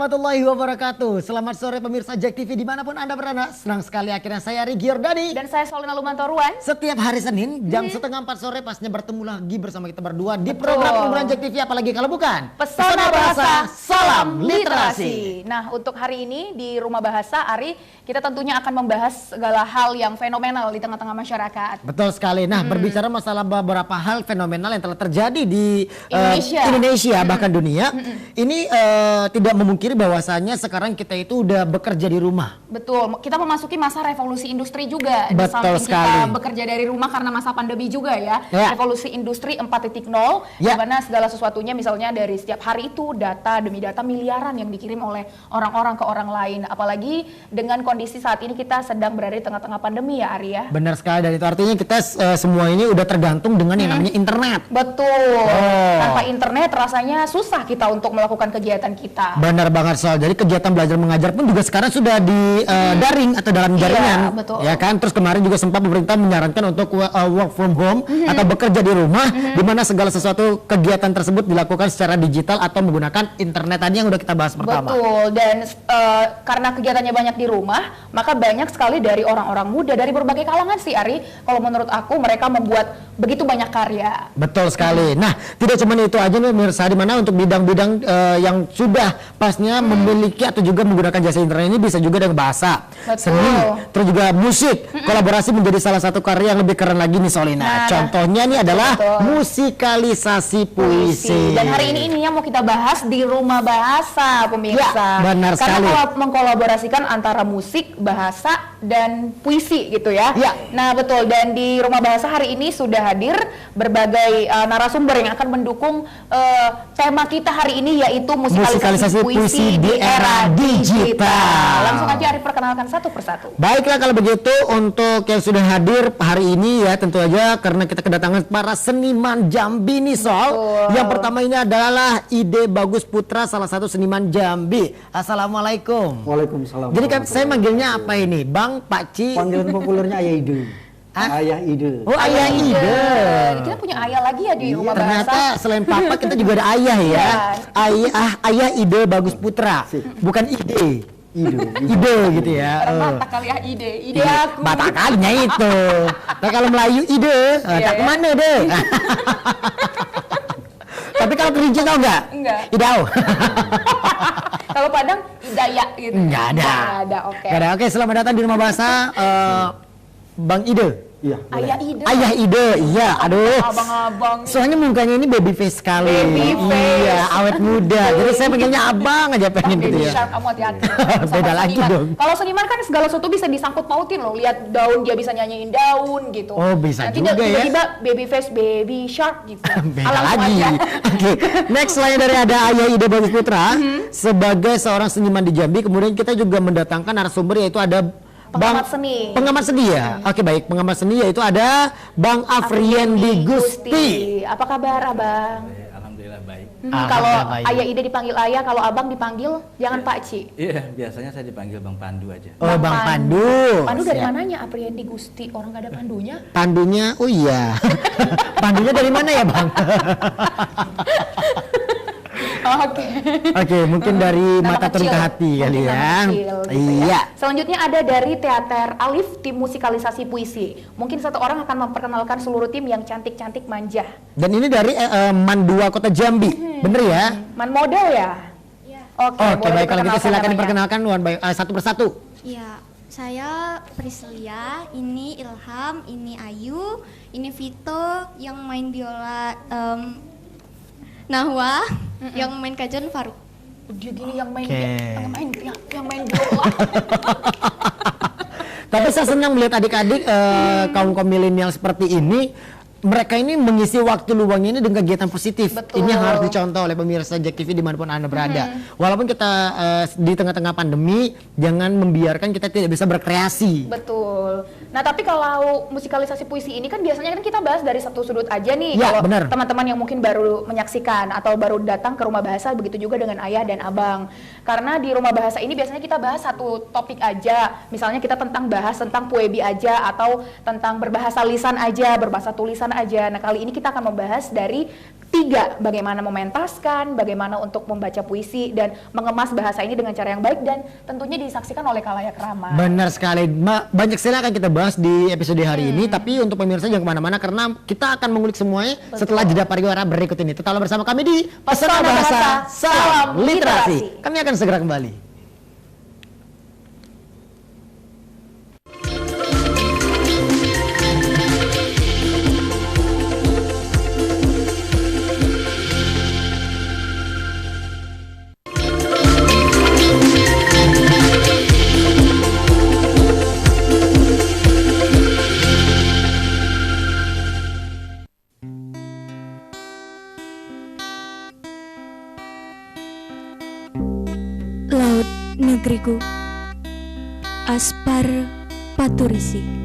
warahmatullahi wabarakatuh. Selamat sore pemirsa Jack TV dimanapun Anda berada. Senang sekali akhirnya saya Ari Giordani. Dan saya Solina Lumantoruan. Setiap hari Senin jam setengah 4 sore pasnya bertemu lagi bersama kita berdua di program unggulan Jack TV. Apalagi kalau bukan Pesona Bahasa Salam Literasi. Nah, untuk hari ini di Rumah Bahasa, Ari, kita tentunya akan membahas segala hal yang fenomenal di tengah-tengah masyarakat. Betul sekali. Nah, berbicara masalah beberapa hal fenomenal yang telah terjadi di Indonesia bahkan dunia. Ini tidak memungkiri bahwasanya sekarang kita itu udah bekerja di rumah. Betul, kita memasuki masa revolusi industri juga. Di Betul samping sekali. kita bekerja dari rumah karena masa pandemi juga ya. Revolusi industri 4.0, di mana segala sesuatunya misalnya dari setiap hari itu data demi data miliaran yang dikirim oleh orang-orang ke orang lain. Apalagi dengan kondisi saat ini kita sedang berada di tengah-tengah pandemi ya, Ari ya. Benar sekali, dan itu artinya kita semua ini udah tergantung dengan yang namanya internet. Betul. Tanpa internet rasanya susah kita untuk melakukan kegiatan kita. Benar banget Sol. Jadi kegiatan belajar mengajar pun juga sekarang sudah di daring atau dalam jaringan. Betul. Ya kan? Terus kemarin juga sempat pemerintah menyarankan untuk work from home atau bekerja di rumah, di mana segala sesuatu kegiatan tersebut dilakukan secara digital atau menggunakan internet tadi yang udah kita bahas pertama. Betul. Dan karena kegiatannya banyak di rumah, maka banyak sekali dari orang-orang muda dari berbagai kalangan sih, Ari. Kalau menurut aku mereka membuat begitu banyak karya. Betul sekali. Nah, tidak cuma itu aja nih pemirsa, di mana untuk bidang-bidang yang sudah pasnya memiliki atau juga menggunakan jasa internet ini bisa juga dengan bahasa, seni, terus juga musik. Kolaborasi menjadi salah satu karya yang lebih keren lagi nih Solina. Contohnya nih adalah musikalisasi puisi. Dan hari ini yang mau kita bahas di Rumah Bahasa, pemirsa. Ya, benar sekali. Karena mengkolaborasikan antara musik, bahasa, dan puisi gitu ya. Nah betul, dan di Rumah Bahasa hari ini sudah hadir berbagai narasumber yang akan mendukung tema kita hari ini, yaitu musikalisasi puisi di era digital. Langsung aja Ari perkenalkan satu persatu. Baiklah kalau begitu, untuk yang sudah hadir hari ini ya tentu aja karena kita kedatangan para seniman Jambi nih Sol. Yang pertama ini adalah Ide Bagus Putra, salah satu seniman Jambi. Assalamualaikum. Waalaikumsalam. Jadi kan saya manggilnya apa ini? Bang, Pakci? Panggilan populernya Ayah Ide. Ayah Ide. Oh, Ayah Ide. Kita punya ayah lagi ya di Rumah Ternyata Bahasa. selain papa kita juga ada ayah ya. Ayah Ide Bagus Putra, bukan ide. Ide gitu ya. Batak kali ya, ide aku. Batak kalinya itu. Nah kalau Melayu ide, tak kemana deh. Tapi kalau kerinci tau nggak? Enggak. Idau. Kalau Padang Idaya gitu. Nggak ada. Oke. Nggak ada. Oke, selamat datang di Rumah Bahasa, Bang Ide. Iya. Ayah Ide. Ayah Ide, iya. Aduh. Abang-abang. Soalnya mukanya ini baby face sekali. Baby face. Iya, awet muda. Jadi saya panggilnya abang aja pengen gitu ya. Sharp, kamu hati-hati. Beda lagi dong. Kalau seniman kan segala sesuatu bisa disangkut pautin loh. Lihat daun, dia bisa nyanyiin daun gitu. Oh, bisa nanti juga ya. tiba-tiba baby face, baby shark gitu. Beda lagi. Oke, next lain dari ada Ayah Ide Bagus Putra sebagai seorang seniman di Jambi. Kemudian kita juga mendatangkan narasumber, yaitu ada pengamat seni. Pengamat seni ya. Oke, baik, pengamat seni yaitu ada Bang Afriendi Gusti. Apa kabar Abang? Alhamdulillah baik. Kalau Ayah Ide dipanggil Ayah, kalau Abang dipanggil jangan Pak Ci. Iya, biasanya saya dipanggil Bang Pandu aja. Oh, Bang Pandu. Pandu dari Siap. mananya Afriendi Gusti? Orang gak ada pandunya. Pandunya, oh iya. Pandunya dari mana ya, Bang? Oke, mungkin dari Nama mata turun kecil. ke hati kali Mungkin ya. nama kecil gitu Iya. ya. Selanjutnya ada dari Teater Alif, tim musikalisasi puisi. Mungkin satu orang akan memperkenalkan seluruh tim yang cantik-cantik manja. Dan ini dari Man 2 Kota Jambi. Bener ya? Man model ya? Iya. Oke, Oke, boleh baik, kalau gitu diperkenalkan silakan namanya. diperkenalkan satu persatu. Iya, saya Prislia, ini Ilham, ini Ayu, ini Vito yang main biola, Nahwa yang main kajon, Faruk. Dia gini yang main Oke. yang main bola. Tapi saya senang melihat adik-adik kaum milenial seperti ini. Mereka ini mengisi waktu luangnya ini dengan kegiatan positif. Betul. Ini yang harus dicontoh oleh pemirsa Jack TV dimanapun Anda berada. Walaupun kita di tengah-tengah pandemi, jangan membiarkan kita tidak bisa berkreasi. Betul. Nah, tapi kalau musikalisasi puisi ini kan biasanya kan kita bahas dari satu sudut aja nih. Ya, Kalau benar. teman-teman yang mungkin baru menyaksikan atau baru datang ke Rumah Bahasa, begitu juga dengan Ayah dan Abang. Karena di Rumah Bahasa ini biasanya kita bahas satu topik aja. Misalnya kita bahas tentang puebi aja, atau tentang berbahasa lisan aja, berbahasa tulisan sana aja. Nah, kali ini kita akan membahas dari 3, bagaimana mementaskan, bagaimana untuk membaca puisi dan mengemas bahasa ini dengan cara yang baik dan tentunya disaksikan oleh khalayak ramai. Benar sekali, banyak sekali akan kita bahas di episode hari ini, tapi untuk pemirsa jangan kemana-mana karena kita akan mengulik semuanya setelah jeda pariwara berikut ini. Tetaplah bersama kami di Pesona Bahasa Salam Literasi. Kami akan segera kembali. Laut negeriku, Aspar Paturisi.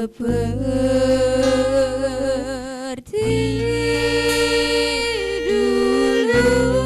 seperti dulu.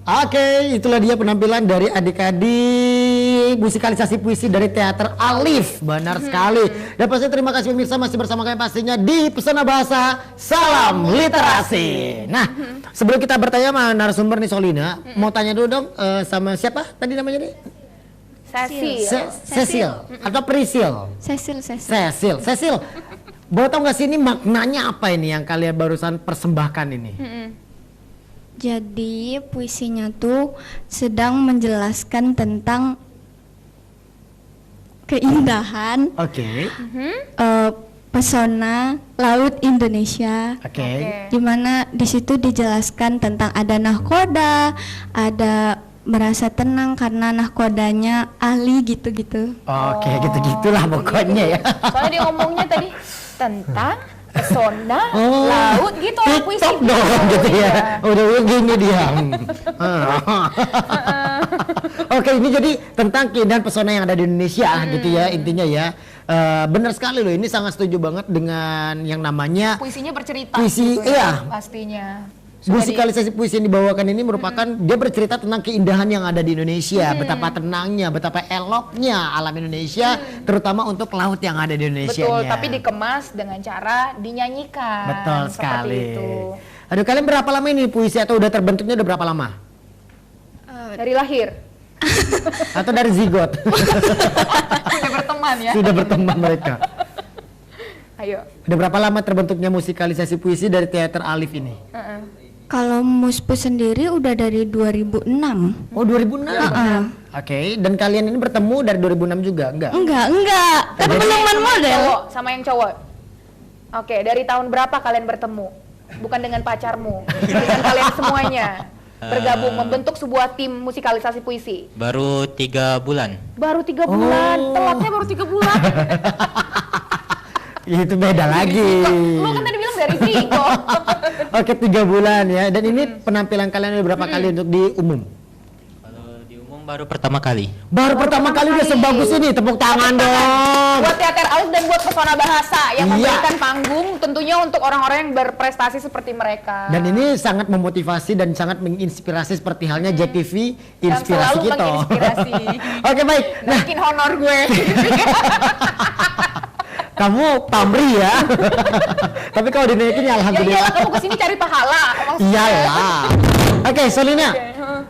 Oke, itulah dia penampilan dari adik-adik musikalisasi puisi dari Teater Alif. Benar sekali. Dan pasti terima kasih pemirsa masih bersama kami pastinya di Pesona Bahasa Salam Literasi. Nah, sebelum kita bertanya sama narasumber nih Solina, mau tanya dulu dong sama siapa tadi namanya nih? Cecil atau Prisil? Cecil. Boleh tau gak sih ini maknanya apa ini yang kalian barusan persembahkan ini? Jadi puisinya tuh sedang menjelaskan tentang keindahan pesona laut Indonesia. Dimana di situ dijelaskan tentang ada nahkoda, ada merasa tenang karena nahkodanya ahli gitu-gitu. Oke, gitu-gitulah pokoknya ya. Soalnya dia ngomongnya tadi tentang pesona laut gitu orang puisi TikTok dong gitu ya. Udah gini dia. Oke, ini jadi tentang keindahan pesona yang ada di Indonesia gitu ya intinya ya. Benar sekali loh, ini sangat setuju banget dengan yang namanya puisinya bercerita. Puisi, gitu iya. Pastinya. Musikalisasi puisi yang dibawakan ini merupakan dia bercerita tentang keindahan yang ada di Indonesia, betapa tenangnya, betapa eloknya alam Indonesia, terutama untuk laut yang ada di Indonesia. Betul, tapi dikemas dengan cara dinyanyikan. Betul seperti sekali. itu. Aduh, kalian berapa lama ini puisi atau udah terbentuknya udah berapa lama? Dari lahir. Atau dari zigot? Sudah berteman ya. Sudah berteman mereka. Ayo. Udah berapa lama terbentuknya musikalisasi puisi dari Teater Alif ini? Kalau Muspu sendiri udah dari 2006. Oh, 2006. Oke, dan kalian ini bertemu dari 2006 juga, enggak? Enggak. Kan belum model. Cowok sama yang cowok. Oke, dari tahun berapa kalian bertemu? Bukan dengan pacarmu, dengan kalian semuanya bergabung membentuk sebuah tim musikalisasi puisi. Baru 3 bulan. Baru 3 bulan, telatnya baru 3 bulan. Itu beda lagi. Lu kan tadi bilang dari Ziko. Oke, 3 bulan ya. Dan ini penampilan kalian udah berapa kali untuk di umum? Kalau di umum baru pertama kali. Baru pertama kali udah sebagus ini, tepuk tangan dong. Buat Teater Alif dan buat Pesona Bahasa yang memberikan panggung tentunya untuk orang-orang yang berprestasi seperti mereka. Dan ini sangat memotivasi dan sangat menginspirasi seperti halnya JTV yang Inspirasi selalu kita. menginspirasi. Oke, baik. Nah, Naikin honor gue. kamu pamri ya. Tapi kalau dinaikin ya Ya alhamdulillah. iyalah, kamu kesini cari pahala. maksudnya. Iyalah. Oke, Solina.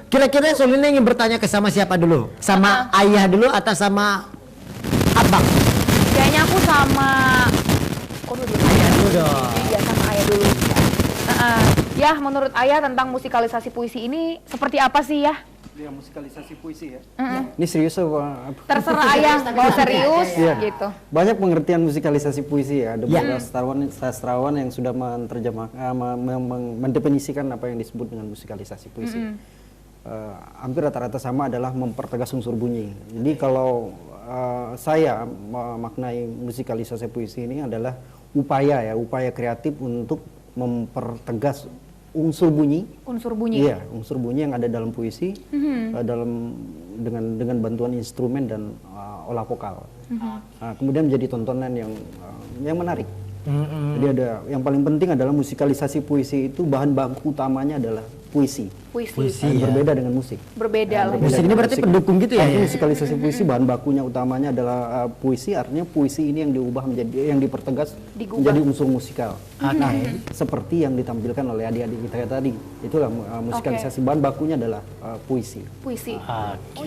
Kira-kira Solina ingin bertanya ke sama siapa dulu? Sama ayah dulu atau sama abang? Kayaknya aku sama Ayah dulu dong. Iya, sama ayah dulu. Ya, menurut ayah tentang musikalisasi puisi ini seperti apa sih ya? Ya, musikalisasi puisi ya. Ini serius apa? Terserah ayah mau serius Iya. gitu. Banyak pengertian musikalisasi puisi ya. Ada beberapa sastrawan yang sudah mendefinisikan apa yang disebut dengan musikalisasi puisi. Hampir rata-rata sama adalah mempertegas unsur bunyi. Jadi kalau saya memaknai musikalisasi puisi ini adalah upaya kreatif untuk mempertegas unsur bunyi. Iya, unsur bunyi yang ada dalam puisi dengan bantuan instrumen dan olah vokal. Kemudian menjadi tontonan yang menarik. Jadi ada yang paling penting adalah musikalisasi puisi itu bahan baku utamanya adalah puisi. Berbeda dengan musik. Berbeda lah. Musik ini berarti pendukung gitu ya? Musikalisasi puisi bahan bakunya utamanya adalah puisi, artinya puisi ini yang diubah menjadi, yang dipertegas menjadi unsur musikal. Nah, seperti yang ditampilkan oleh adik-adik kita tadi, itulah musikalisasi bahan bakunya adalah puisi. Oh,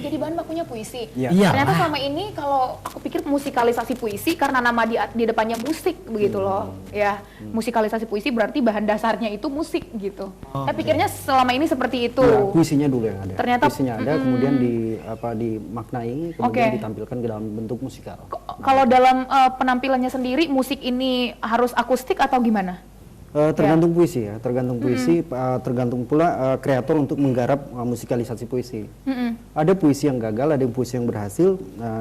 jadi bahan bakunya puisi. Iya. Ternyata selama ini kalau aku pikir musikalisasi puisi karena nama di depannya musik begitu loh. Ya, musikalisasi puisi berarti bahan dasarnya itu musik gitu. Saya pikirnya selama ini seperti itu. Ya, puisinya dulu yang ada. Ternyata puisinya ada, kemudian dimaknai, kemudian ditampilkan ke dalam bentuk musikal. Kalau dalam penampilannya sendiri musik ini harus akustik atau gimana? Tergantung puisi ya, tergantung puisi, tergantung pula kreator untuk menggarap musikalisasi puisi. Ada puisi yang gagal, ada puisi yang berhasil,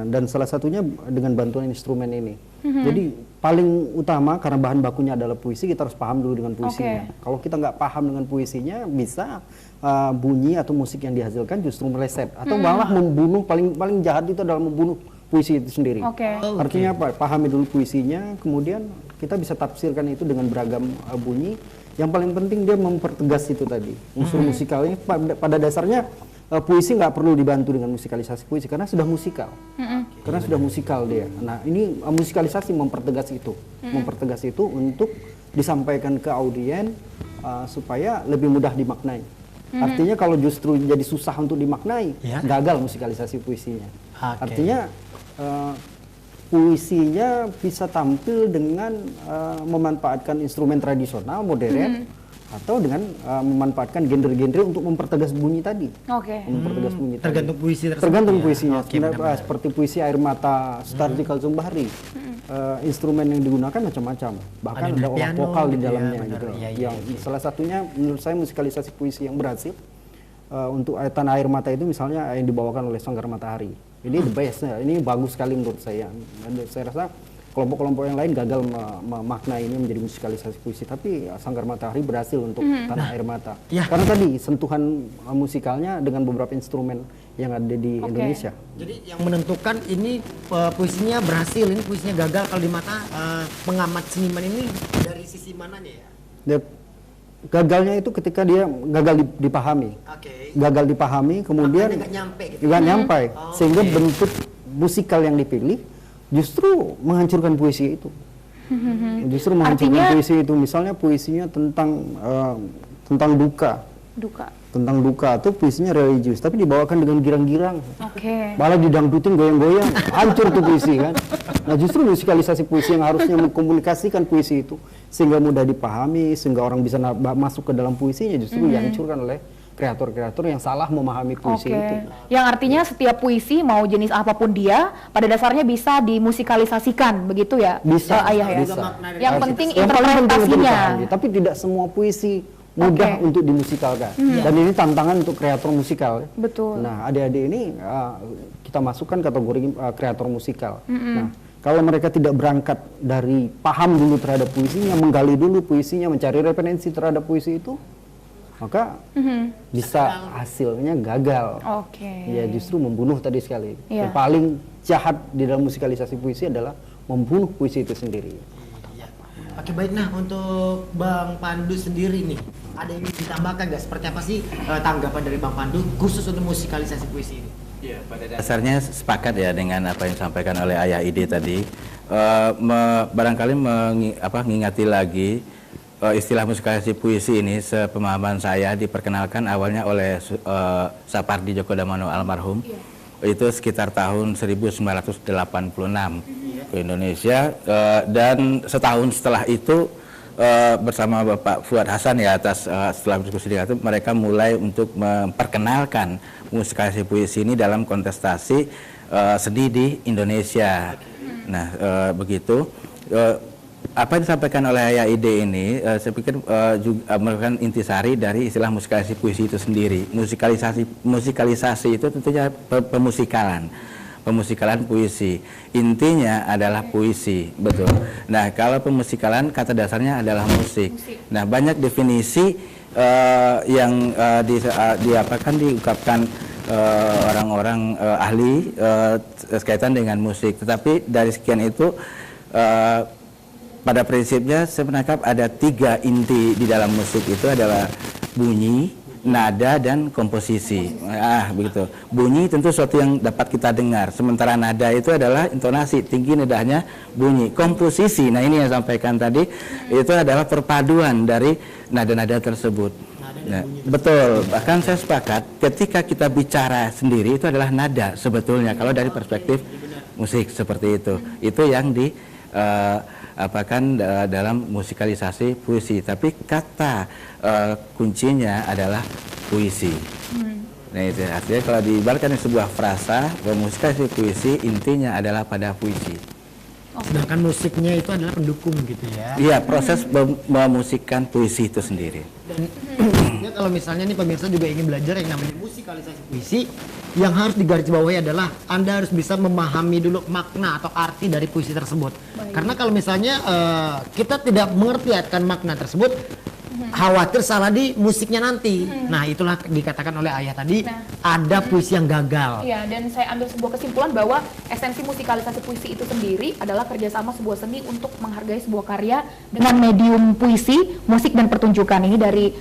dan salah satunya dengan bantuan instrumen ini. Jadi paling utama karena bahan bakunya adalah puisi, kita harus paham dulu dengan puisinya. Kalau kita nggak paham dengan puisinya, bisa bunyi atau musik yang dihasilkan justru meleset atau malah membunuh. Paling jahat itu adalah membunuh puisi itu sendiri. Artinya apa? Pahami dulu puisinya, kemudian kita bisa tafsirkan itu dengan beragam bunyi. Yang paling penting dia mempertegas itu tadi unsur musikalnya. Pada dasarnya puisi nggak perlu dibantu dengan musikalisasi puisi karena sudah musikal. Karena sudah musikal dia. Nah ini musikalisasi mempertegas itu untuk disampaikan ke audien supaya lebih mudah dimaknai. Artinya kalau justru jadi susah untuk dimaknai, gagal musikalisasi puisinya. Artinya puisinya bisa tampil dengan memanfaatkan instrumen tradisional modern atau dengan memanfaatkan genre-genre untuk mempertegas bunyi tadi. Mempertegas bunyi. Tergantung puisi tersebut. Tergantung puisinya. Seperti puisi Air Mata, Sutardi Kalsumbahri. Instrumen yang digunakan macam-macam. Bahkan ada orang vokal di dalamnya gitu. Yang salah satunya menurut saya musikalisasi puisi yang berhasil untuk Tanah Air Mata itu misalnya yang dibawakan oleh Sanggar Matahari. Ini the best, ini bagus sekali menurut saya. Dan saya rasa kelompok-kelompok yang lain gagal memaknai ini menjadi musikalisasi puisi, tapi Sanggar Matahari berhasil untuk Tanah Air Mata. Karena tadi sentuhan musikalnya dengan beberapa instrumen yang ada di Indonesia. Jadi yang menentukan ini puisinya berhasil, ini puisinya gagal kalau di mata pengamat seniman ini dari sisi mananya ya? Gagalnya itu ketika dia gagal dipahami. Gagal dipahami, kemudian nggak nyampe, sehingga bentuk musikal yang dipilih justru menghancurkan puisi itu. Justru menghancurkan puisi itu. Misalnya puisinya tentang duka. Tentang duka itu puisinya religius, tapi dibawakan dengan girang-girang. Malah didangdutin goyang-goyang, hancur tuh puisi kan. Nah justru musikalisasi puisi yang harusnya mengkomunikasikan puisi itu sehingga mudah dipahami, sehingga orang bisa masuk ke dalam puisinya, justru dihancurkan oleh kreator-kreator yang salah memahami puisi itu. Yang artinya setiap puisi mau jenis apapun dia, pada dasarnya bisa dimusikalisasikan, begitu ya? Bisa, Ayah ya. bisa. Yang penting Yang paling penting untuk interpretasinya. dipahami. Tapi tidak semua puisi mudah untuk dimusikalkan. Dan ini tantangan untuk kreator musikal. Betul. Nah, adik-adik ini kita masukkan kategori kreator musikal. Nah, kalau mereka tidak berangkat dari paham dulu terhadap puisinya, menggali dulu puisinya, mencari referensi terhadap puisi itu, maka bisa hasilnya gagal. Ya justru membunuh tadi sekali. Yang paling jahat di dalam musikalisasi puisi adalah membunuh puisi itu sendiri. Oke baik, nah untuk Bang Pandu sendiri nih, ada yang ingin ditambahkan nggak? Seperti apa sih tanggapan dari Bang Pandu khusus untuk musikalisasi puisi ini? Ya, pada dasarnya sepakat ya dengan apa yang disampaikan oleh Ayah Ide tadi. Barangkali mengingati lagi istilah musikalisasi puisi ini, sepemahaman saya diperkenalkan awalnya oleh Sapardi Djoko Damono almarhum. Itu sekitar tahun 1986 ke Indonesia, dan setahun setelah itu bersama Bapak Fuad Hasan ya setelah diskusi dengan itu mereka mulai untuk memperkenalkan musikalisasi puisi ini dalam kontestasi seni di Indonesia. Nah begitu apa yang disampaikan oleh Ayah Ide ini saya pikir juga merupakan intisari dari istilah musikalisasi puisi itu sendiri. Musikalisasi itu tentunya pemusikalan puisi. Intinya adalah puisi, betul. Nah, kalau pemusikalan kata dasarnya adalah musik. Nah, banyak definisi yang diungkapkan orang-orang ahli berkaitan dengan musik. Tetapi dari sekian itu pada prinsipnya saya menangkap ada 3 inti di dalam musik itu adalah bunyi, nada, dan komposisi. Begitu. Bunyi tentu sesuatu yang dapat kita dengar. Sementara nada itu adalah intonasi, tinggi nadanya bunyi. Komposisi, nah ini yang saya sampaikan tadi, itu adalah perpaduan dari nada-nada tersebut. Nah, betul. Bahkan saya sepakat ketika kita bicara sendiri itu adalah nada sebetulnya. Kalau dari perspektif musik seperti itu. Itu yang dalam musikalisasi puisi, tapi kata kuncinya adalah puisi. Nah itu artinya kalau diibaratkan sebuah frasa, musikalisasi puisi intinya adalah pada puisi. sedangkan musiknya itu adalah pendukung gitu ya. Iya, proses memusikkan puisi itu sendiri. Ya, kalau misalnya nih pemirsa juga ingin belajar yang namanya musikalisasi puisi, yang harus digarisbawahi adalah Anda harus bisa memahami dulu makna atau arti dari puisi tersebut. Karena kalau misalnya kita tidak mengerti akan makna tersebut, khawatir salah di musiknya nanti. Nah, itulah dikatakan oleh Ayah tadi, ada puisi yang gagal. Iya, dan saya ambil sebuah kesimpulan bahwa esensi musikalisasi puisi itu sendiri adalah kerjasama sebuah seni untuk menghargai sebuah karya dengan medium puisi, musik, dan pertunjukan. Ini dari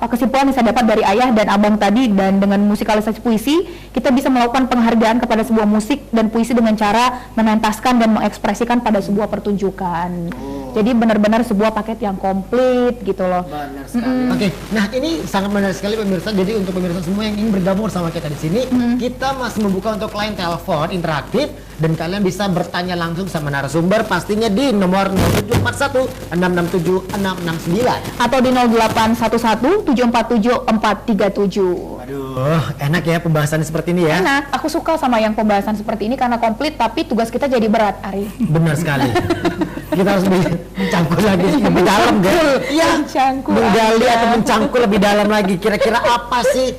kesimpulan yang saya dapat dari Ayah dan Abang tadi. Dan dengan musikalisasi puisi, kita bisa melakukan penghargaan kepada sebuah musik dan puisi dengan cara mementaskan dan mengekspresikan pada sebuah pertunjukan. Jadi benar-benar sebuah paket yang komplit gitu loh. Benar sekali. Oke, nah ini sangat menarik sekali pemirsa. Jadi untuk pemirsa semua yang ingin bergabung sama kita di sini, kita masih membuka untuk line telepon interaktif dan kalian bisa bertanya langsung sama narasumber pastinya di nomor 0741 667 669 atau di 0811 747 437. Aduh, enak ya pembahasan seperti ini ya. Enak, aku suka sama yang pembahasan seperti ini karena komplit tapi tugas kita jadi berat, Ari. Benar sekali. Kita harus mencangkul lagi lebih dalam, guys. Iya, menggali atau mencangkul lebih dalam lagi. Kira-kira apa sih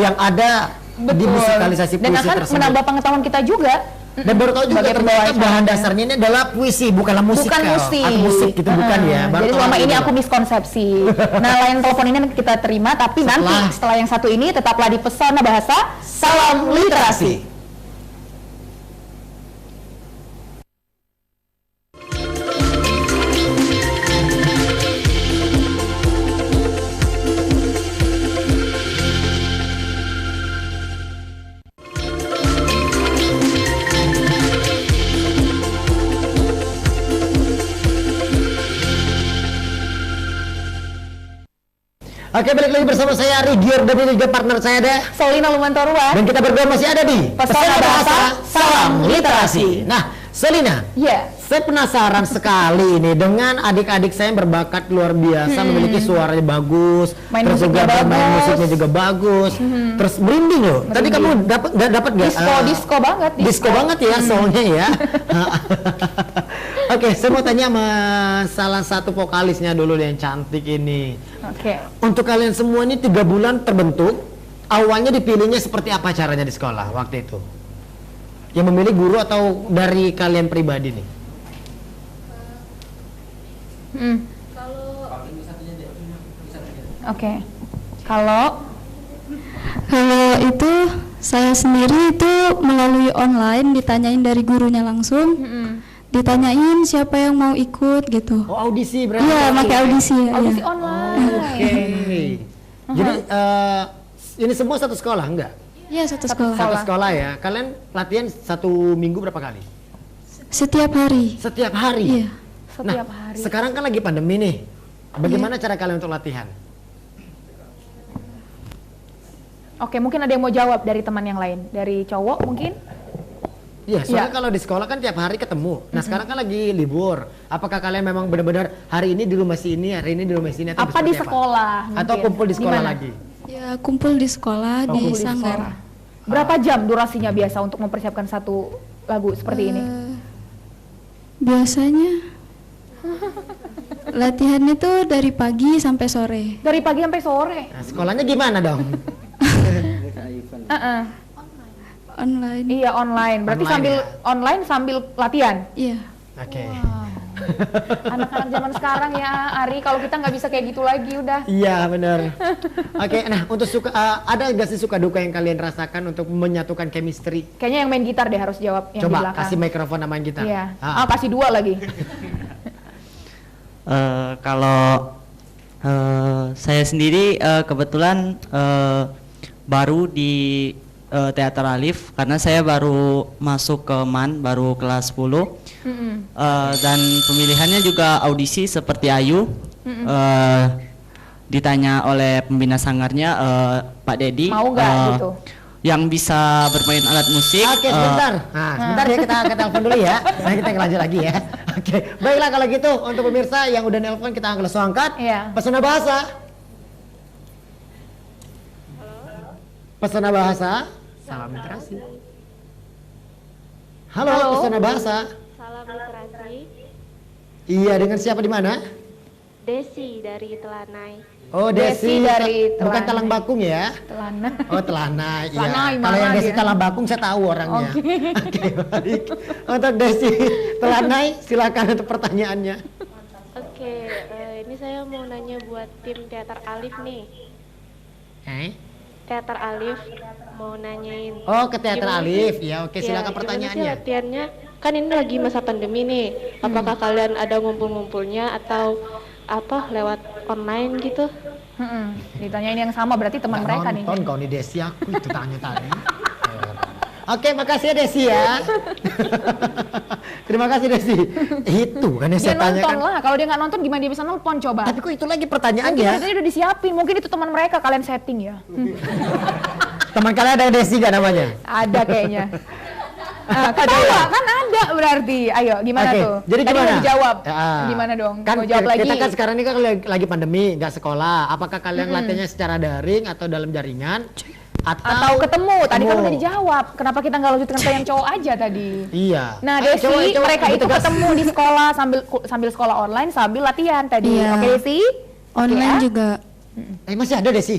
yang ada di musikalisasi puisi dan akan tersebut? menambah pengetahuan kita juga. Dan baru tahu juga ternyata bahan dasarnya ini adalah puisi, bukanlah musik. Bukan musik. Atau musik gitu, bukan ya. Baru Jadi tahu selama ini juga. aku miskonsepsi. Nah, lain telepon ini kita terima, tapi nanti setelah yang satu ini tetaplah di Pesona Bahasa. Salam literasi. Oke, balik lagi bersama saya Ari Giordan dan juga partner saya ada Solina Lumantorua. dan kita berdua masih ada di Pesona Bahasa, Salam Literasi. Nah, Solina, Iya. saya penasaran sekali ini dengan adik-adik saya yang berbakat luar biasa, memiliki suaranya bagus, Main terus juga musiknya main bagus. musiknya juga bagus, terus merinding loh. Tadi kamu dapat nggak? Disco banget. Disco banget ya soalnya ya. Oke, saya mau tanya sama salah satu vokalisnya dulu deh yang cantik ini. Oke. Untuk kalian semua ini 3 bulan terbentuk, awalnya dipilihnya seperti apa caranya di sekolah waktu itu? Yang memilih guru atau dari kalian pribadi nih? Oke. Kalau itu saya sendiri itu melalui online, ditanyain dari gurunya langsung, ditanyain siapa yang mau ikut gitu. Oh, audisi berarti? Iya, pakai audisi ya. audisi Iya. online. Oke. Jadi ini semua satu sekolah enggak? Iya, satu sekolah. Satu sekolah ya. Kalian latihan 1 minggu berapa kali? Setiap hari. Setiap hari? Iya. Setiap Nah, hari. sekarang kan lagi pandemi nih. Bagaimana cara kalian untuk latihan? Oke, mungkin ada yang mau jawab dari teman yang lain. Dari cowok mungkin? Iya, soalnya kalau di sekolah kan tiap hari ketemu. Nah, sekarang kan lagi libur. Apakah kalian memang benar-benar hari ini di rumah sini, hari ini di rumah sini, atau Apa di seperti sekolah? Atau mungkin? kumpul di sekolah Gimana? lagi? Ya, kumpul di sekolah di Kumpul di Sanggar. sekolah. Berapa jam durasinya biasa untuk mempersiapkan satu lagu seperti ini? Biasanya latihan itu dari pagi sampai sore. Dari pagi sampai sore. Nah, sekolahnya gimana dong? Online. Iya, online. Berarti Online sambil ya? online sambil latihan. Iya. Oke. Anak-anak zaman sekarang ya, Ari, kalau kita nggak bisa kayak gitu lagi udah. Iya, benar. Oke, nah untuk ada nggak sih suka duka yang kalian rasakan untuk menyatukan chemistry? Kayaknya yang main gitar deh harus jawab yang di Coba belakang. kasih mikrofon sama gitar. Iya. Ah. Kasih 2 lagi. Kalau saya sendiri kebetulan baru di Teater Alif karena saya baru masuk ke MAN baru kelas 10 dan pemilihannya juga audisi seperti Ayu. Ditanya oleh pembina sanggarnya Pak Dedi Mau nggak gitu? yang bisa bermain alat musik. Oke, sebentar. Nah, sebentar ya kita angkat telepon dulu ya. Nah, kita lanjut lagi ya. Oke, baiklah kalau gitu untuk pemirsa yang udah nelpon kita langsung angkat. Iya. Pesona Bahasa. Pesona Bahasa. Salam literasi. Halo, Halo. Pesona Bahasa. Salam Salam literasi. Iya, dengan siapa di mana? Desi dari Telanai. Oh, Desi dari bukan Telanai. Talang Bakung ya? Telana. Oh, Telanai. Iya. Telanai, Kalau mana yang Desi dia? Talang Bakung saya tahu orangnya. Oke, baik. Untuk Desi Telanai, silakan untuk pertanyaannya. Oke, ini saya mau nanya buat tim Teater Alif nih. Teater Alif mau nanyain. Oh, ke Teater gimana Alif. sih- Ya, oke, ya, silakan gimana pertanyaannya. sih latihannya? Kan ini lagi masa pandemi nih. Apakah kalian ada ngumpul-ngumpulnya atau apa lewat online gitu? Ditanyain yang sama berarti teman Nggak mereka nih. nonton kau nih Desi, aku itu tanya tadi. Oke, makasih ya Desi ya. Terima kasih Desi. Itu kan yang Dia saya nonton tanyakan. lah. Kalau dia nggak nonton gimana dia bisa nelpon coba? Tapi kok itu lagi Mungkin pertanyaannya? tadi udah disiapin. Mungkin itu teman mereka kalian setting ya. Teman kalian ada Desi gak namanya? Ada kayaknya. Ketawa kan ada berarti. Ayo gimana Oke, tuh? jadi Tadi gimana? udah dijawab. Ya, Gimana dong? Kan Mau jawab lagi? kita kan sekarang ini kan lagi pandemi, nggak sekolah. Apakah kalian latihannya secara daring atau dalam jaringan? Atau ketemu? Tadi kan udah dijawab. Kenapa kita nggak lanjutkan ke yang cowok aja tadi? Iya. Nah, Ayo, Desi, coba mereka lebih itu tegas. ketemu di sekolah sambil sekolah online sambil latihan tadi. Iya. Oke, Desi? Online Oke, ya? juga. Masih ada Desi?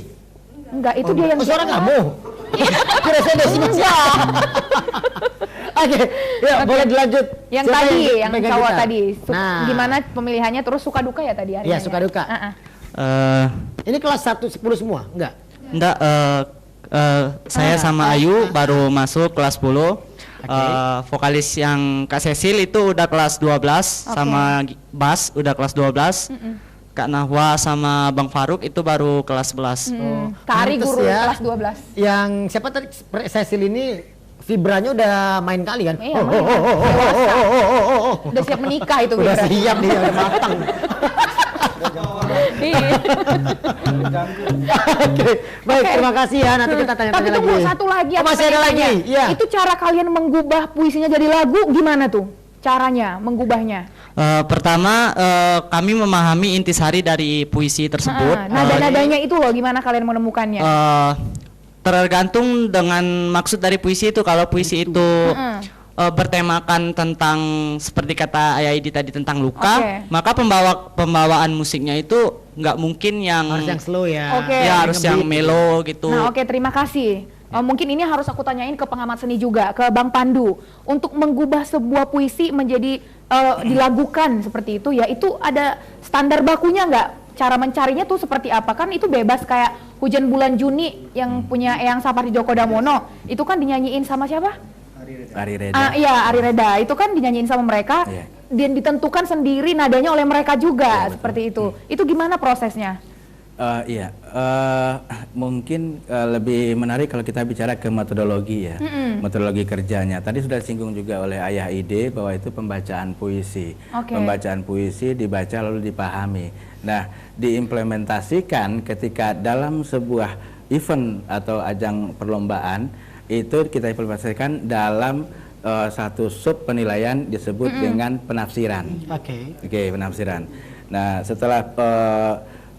Enggak, itu dia yang suara jawab. kamu. Kira saya Desi masih ada. Oke, ya boleh dilanjut. Yang Siapa tadi, yang pegang cowok gitar? tadi. Nah, Gimana pemilihannya terus suka duka ya tadi hari Iya, suka duka. Ini kelas 1-10 semua? Enggak? Enggak, saya sama Ayu baru masuk kelas 10. Vokalis yang Kak Cecil itu udah kelas 12, sama Bas udah kelas 12. Kak Nahwa sama Bang Faruk itu baru kelas 11. Kak Ari Pantes guru ya. kelas 12. Yang siapa tadi? Cecil ini vibranya udah main kali kan? Iya, main. Dewasa. Udah siap menikah itu Udah Vibra. siap dia, udah matang. Iya. Oke, baik, terima kasih ya. Nanti kita Tapi tanya-tanya lagi. tunggu satu lagi. Oh, aku masih ada pengen lagi? tanya. Iya. Itu cara kalian menggubah puisinya jadi lagu gimana tuh? Caranya menggubahnya? Pertama, kami memahami intisari dari puisi tersebut. Nada-nadanya itu loh, gimana kalian menemukannya? Tergantung dengan maksud dari puisi itu. Kalau puisi itu bertemakan tentang seperti kata Ayah Idi tadi tentang luka, maka pembawaan musiknya itu nggak mungkin yang harus yang slow ya. Ya harus yang melo gitu. Nah, oke, terima kasih. Mungkin ini harus aku tanyain ke pengamat seni juga, ke Bang Pandu. Untuk mengubah sebuah puisi menjadi dilagukan seperti itu, ya itu ada standar bakunya nggak? Cara mencarinya tuh seperti apa? Kan itu bebas kayak Hujan Bulan Juni yang punya Eyang Sapardi Djoko Damono. Itu kan dinyanyiin sama siapa? Ari Reda. Iya, Ari Reda. Itu kan dinyanyiin sama mereka dan ditentukan sendiri nadanya oleh mereka juga, seperti itu. Itu gimana prosesnya? Mungkin lebih menarik kalau kita bicara ke metodologi ya, metodologi kerjanya. Tadi sudah disinggung juga oleh Ayah Ide bahwa itu pembacaan puisi. Pembacaan puisi dibaca lalu dipahami. Nah, diimplementasikan ketika dalam sebuah event atau ajang perlombaan itu kita implementasikan dalam satu sub penilaian disebut dengan penafsiran. Oke, penafsiran. Nah, setelah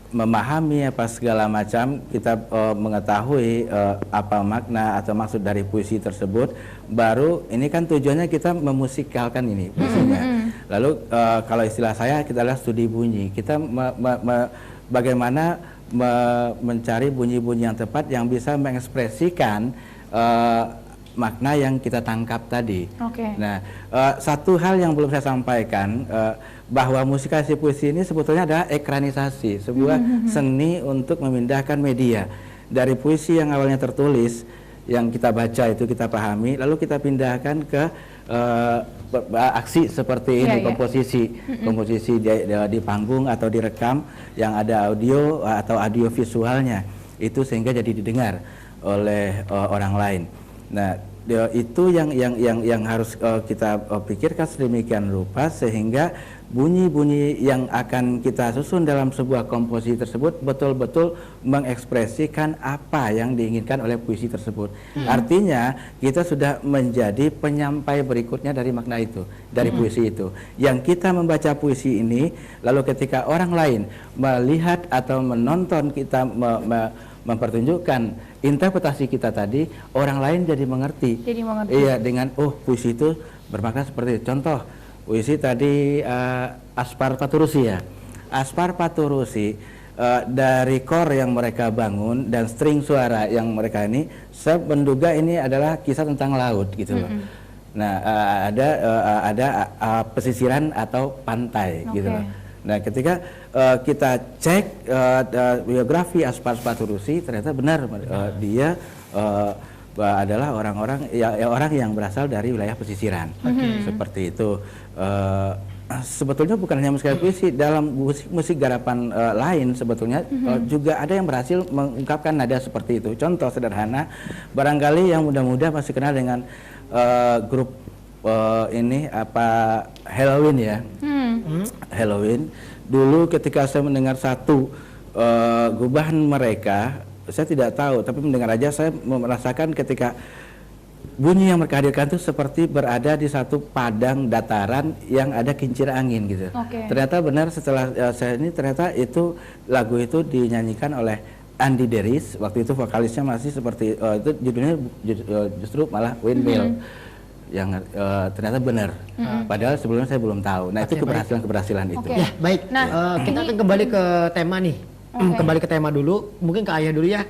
memahami apa segala macam, kita mengetahui apa makna atau maksud dari puisi tersebut, baru ini kan tujuannya kita memusikalkan ini puisinya. Lalu kalau istilah saya kita adalah studi bunyi. Kita bagaimana mencari bunyi-bunyi yang tepat yang bisa mengekspresikan makna yang kita tangkap tadi. Nah, satu hal yang belum saya sampaikan, bahwa musikalisasi puisi ini sebetulnya adalah ekranisasi, sebuah seni untuk memindahkan media dari puisi yang awalnya tertulis, yang kita baca itu kita pahami, lalu kita pindahkan ke aksi seperti ini, komposisi di panggung atau direkam yang ada audio atau audio visualnya, itu sehingga jadi didengar oleh orang lain. Nah, itu yang harus kita pikirkan sedemikian rupa sehingga bunyi-bunyi yang akan kita susun dalam sebuah komposisi tersebut betul-betul mengekspresikan apa yang diinginkan oleh puisi tersebut. Artinya kita sudah menjadi penyampai berikutnya dari makna itu, dari puisi itu. Yang kita membaca puisi ini, lalu ketika orang lain melihat atau menonton kita mempertunjukkan interpretasi kita tadi, orang lain jadi mengerti. Iya, dengan puisi itu bermakna seperti itu. Contoh, puisi tadi Aspar Paturusi ya. Aspar Paturusi dari core yang mereka bangun dan string suara yang mereka ini, saya menduga ini adalah kisah tentang laut gitu loh. Nah, ada pesisiran atau pantai gitu loh. Nah, ketika kita cek biografi Aspar Paturusi, ternyata benar dia adalah orang-orang orang yang berasal dari wilayah pesisiran. Seperti itu. Sebetulnya bukan hanya musik puisi, dalam musik garapan lain sebetulnya juga ada yang berhasil mengungkapkan nada seperti itu. Contoh sederhana, barangkali yang muda-muda masih kenal dengan grup ini Halloween ya. Halloween. Dulu ketika saya mendengar satu gubahan mereka, saya tidak tahu, tapi mendengar aja saya merasakan ketika bunyi yang mereka hadirkan itu seperti berada di satu padang dataran yang ada kincir angin gitu. Ternyata benar setelah saya ini ternyata itu lagu itu dinyanyikan oleh Andi Deris, waktu itu vokalisnya masih seperti itu judulnya justru malah Windmill. Yang ternyata benar. Padahal sebelumnya saya belum tahu. Nah, itu keberhasilan itu. Ya, baik. Nah, kita akan kembali ke tema nih. Kembali ke tema dulu, mungkin ke Ayah dulu ya.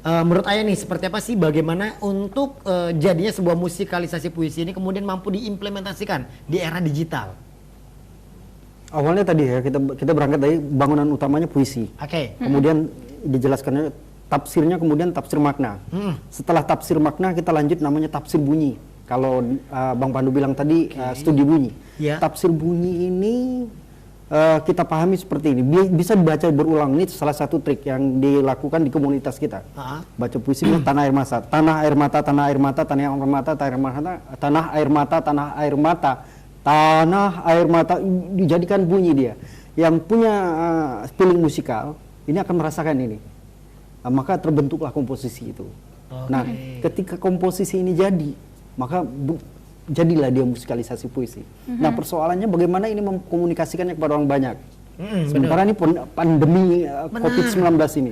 Menurut Ayah nih, seperti apa sih bagaimana untuk jadinya sebuah musikalisasi puisi ini kemudian mampu diimplementasikan di era digital? Awalnya tadi ya, kita berangkat dari bangunan utamanya puisi. Kemudian dijelaskannya tafsirnya, kemudian tafsir makna. Setelah tafsir makna kita lanjut namanya tafsir bunyi. Kalau Bang Pandu bilang tadi studi bunyi. Tafsir bunyi ini kita pahami seperti ini, bisa dibaca berulang. Ini salah satu trik yang dilakukan di komunitas kita. Baca puisi tanah air mata, tanah air mata, tanah air mata, tanah air mata, tanah air mata, tanah air mata, tanah air mata, tanah air mata, dijadikan bunyi dia. Yang punya feeling musikal ini akan merasakan ini. Maka terbentuklah komposisi itu. Nah, ketika komposisi ini jadi, maka jadilah dia musikalisasi puisi. Nah, persoalannya bagaimana ini mengkomunikasikannya kepada orang banyak. Sementara ini pandemi COVID-19 ini,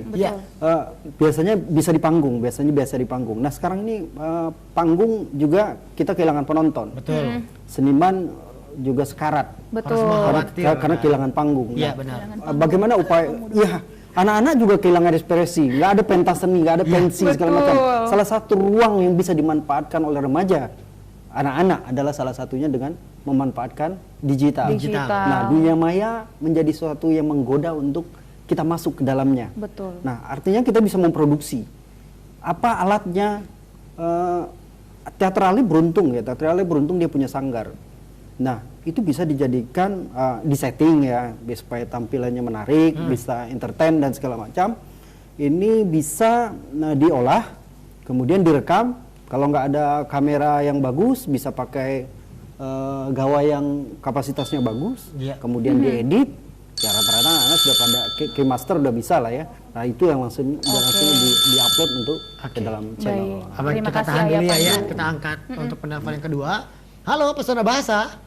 biasanya bisa di panggung, biasa di panggung. Nah, sekarang ini panggung juga kita kehilangan penonton. Seniman juga sekarat. Karena kehilangan panggung. Bagaimana upaya? Anak-anak juga kehilangan ekspresi, nggak ada pentas seni, nggak ada pensi segala macam. Salah satu ruang yang bisa dimanfaatkan oleh remaja, anak-anak adalah salah satunya dengan memanfaatkan digital. Nah, dunia maya menjadi sesuatu yang menggoda untuk kita masuk ke dalamnya. Nah, artinya kita bisa memproduksi. Apa alatnya? Teatralnya beruntung ya, dia punya sanggar. Nah, itu bisa dijadikan di setting ya, supaya tampilannya menarik, bisa entertain dan segala macam. Ini bisa diolah, kemudian direkam. Kalau nggak ada kamera yang bagus, bisa pakai gawai yang kapasitasnya bagus, kemudian diedit. Ya, rata-rata anak sudah pada Keymaster udah bisa lah ya. Nah, itu yang langsung di-upload untuk ke dalam channel. Kita tahan dulu ya, kita angkat untuk penelpon yang kedua. Halo, Pesona Bahasa.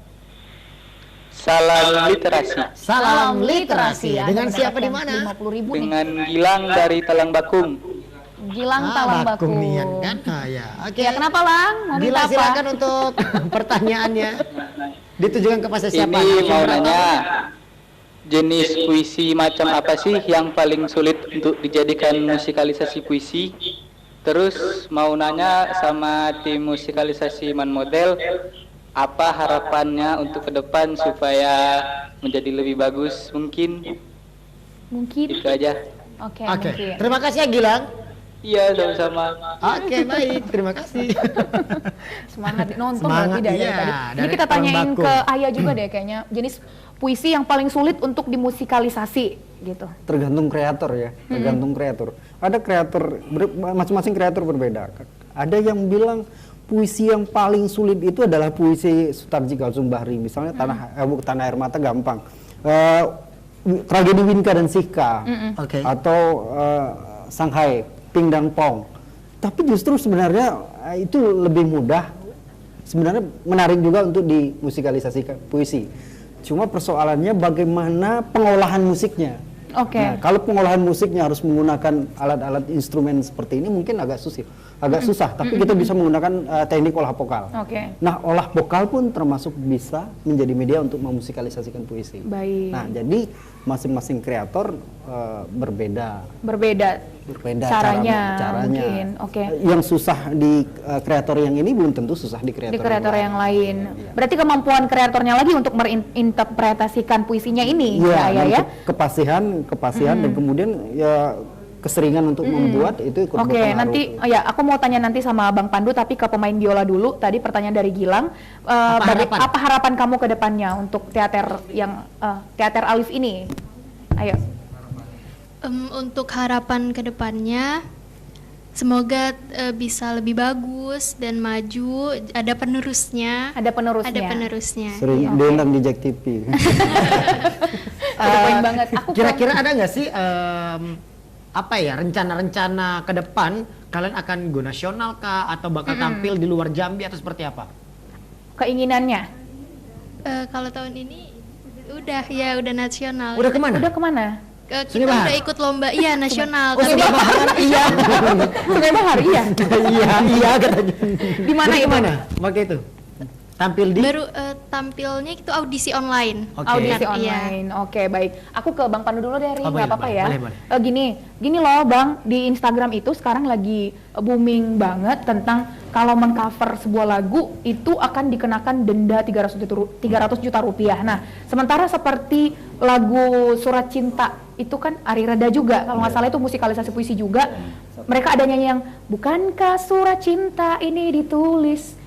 Salam literasi. Salam literasi. Dengan siapa di mana? 50.000 dengan Gilang dari Talang Bakung. Gilang Talang Bakung. Kan? Oke. Ya, kenapa Lang? Mau minta apa? Silakan untuk pertanyaannya. Ditujukan kepada siapa? Ini mau nanya, jenis puisi macam apa sih yang paling sulit untuk dijadikan musikalisasi puisi? Terus mau nanya sama tim musikalisasi Man Model, apa harapannya untuk ke depan supaya menjadi lebih bagus mungkin? Mungkin. Itu aja. Oke. Terima kasih ya Gilang. Iya, sama-sama. Oke, baik. Terima kasih. Semangat nonton berarti dari tadi. Ini kita tanyain ke Ayah juga deh kayaknya. Jenis puisi yang paling sulit untuk dimusikalisasi gitu. Tergantung kreator ya, tergantung kreator. Ada kreator, masing-masing kreator berbeda. Ada yang bilang puisi yang paling sulit itu adalah puisi Sutarji Kalsum Bahri. Misalnya Tanah Air Mata gampang. Tragedi Winka dan Sika. Atau Shanghai, Ping dan Pong. Tapi justru sebenarnya itu lebih mudah. Sebenarnya menarik juga untuk dimusikalisasikan puisi. Cuma persoalannya bagaimana pengolahan musiknya. Nah, kalau pengolahan musiknya harus menggunakan alat-alat instrumen seperti ini mungkin agak susah. agak susah, tapi kita bisa menggunakan teknik olah vokal. Oke. Nah, olah vokal pun termasuk bisa menjadi media untuk memusikalisasikan puisi. Baik. Nah, jadi masing-masing kreator berbeda caranya. caranya. Mungkin. Oke. Yang susah di kreator yang ini belum tentu susah di kreator, Di kreator yang lain. Iya. Berarti kemampuan kreatornya lagi untuk merinterpretasikan puisinya ini, ya. Kepasihan dan kemudian ya keseringan untuk membuat itu ikut berpengaruh. Nanti ya aku mau tanya nanti sama Bang Pandu, tapi ke pemain biola dulu. Tadi pertanyaan dari Gilang, apa harapan kamu ke depannya untuk teater Alif ini? Ayo. Untuk harapan kedepannya, semoga bisa lebih bagus dan maju. Ada penerusnya. Sering diundang di Jack TV. Poin banget. Kira-kira ada nggak sih rencana-rencana ke depan kalian akan go nasional kah atau bakal tampil di luar Jambi atau seperti apa? Keinginannya? Kalau tahun ini udah nasional. Udah kemana? Kita udah ikut lomba nasional. Sungai Bahar, iya. Sungai Bahar, iya. Iya katanya. Di mana itu? Waktu itu tampil di baru tampilnya itu audisi online. Audisi online. Oke, baik. Aku ke Bang Pandu dulu deh, nggak apa-apa ya. Boleh. Gini loh Bang, di Instagram itu sekarang lagi booming banget tentang kalau mengcover sebuah lagu itu akan dikenakan denda 300 juta rupiah. Nah, sementara seperti lagu Surat Cinta itu kan Ari Reda juga, kalau nggak salah itu musikalisasi puisi juga. Mereka ada nyanyi yang bukankah surat cinta ini ditulis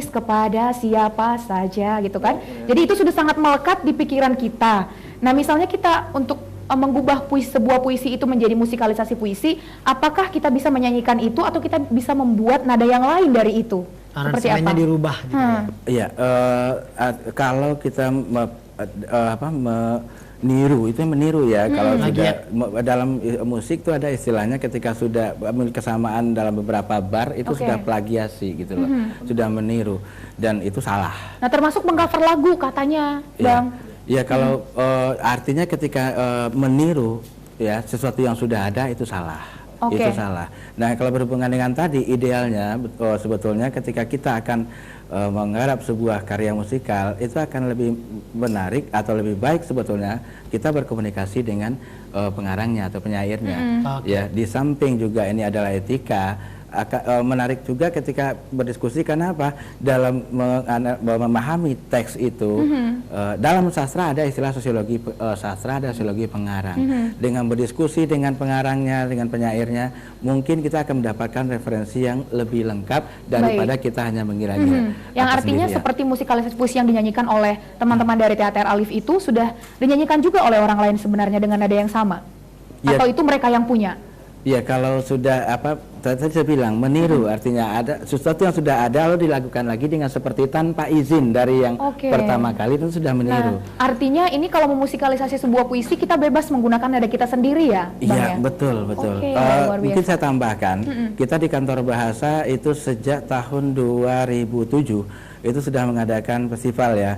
kepada siapa saja gitu kan. Jadi itu sudah sangat melekat di pikiran kita. Nah, misalnya kita untuk mengubah sebuah puisi itu menjadi musikalisasi puisi, apakah kita bisa menyanyikan itu atau kita bisa membuat nada yang lain dari itu? Seperti apa? Dirubah gitu. Iya, kalau kita meniru ya. Kalau sudah dalam musik itu ada istilahnya ketika sudah kesamaan dalam beberapa bar itu sudah plagiasi gitu loh, sudah meniru dan itu salah. Nah, termasuk mengcover lagu katanya, Bang. Ya kalau artinya ketika meniru ya sesuatu yang sudah ada itu salah. Itu salah. Nah, kalau berhubungan dengan tadi idealnya sebetulnya ketika kita akan menggarap sebuah karya musikal itu akan lebih menarik atau lebih baik sebetulnya kita berkomunikasi dengan pengarangnya atau penyairnya. Ya, di samping juga ini adalah etika. Menarik juga ketika berdiskusi karena apa? Dalam memahami teks itu dalam sastra ada istilah sosiologi sastra, ada sosiologi pengarang. Dengan berdiskusi dengan pengarangnya, dengan penyairnya, mungkin kita akan mendapatkan referensi yang lebih lengkap daripada kita hanya mengira-ngira. Yang artinya seperti musikalisasi puisi yang dinyanyikan oleh teman-teman dari Teater Alif itu sudah dinyanyikan juga oleh orang lain sebenarnya dengan nada yang sama? Atau itu mereka yang punya? Ya, kalau sudah tadi saya bilang meniru artinya ada sesuatu yang sudah ada lalu dilakukan lagi dengan seperti tanpa izin dari yang pertama kali itu sudah meniru. Nah, artinya ini kalau memusikalisasi sebuah puisi kita bebas menggunakan nada kita sendiri ya, Bang? Iya, betul. Mungkin saya tambahkan, kita di kantor bahasa itu sejak tahun 2007 itu sudah mengadakan festival ya.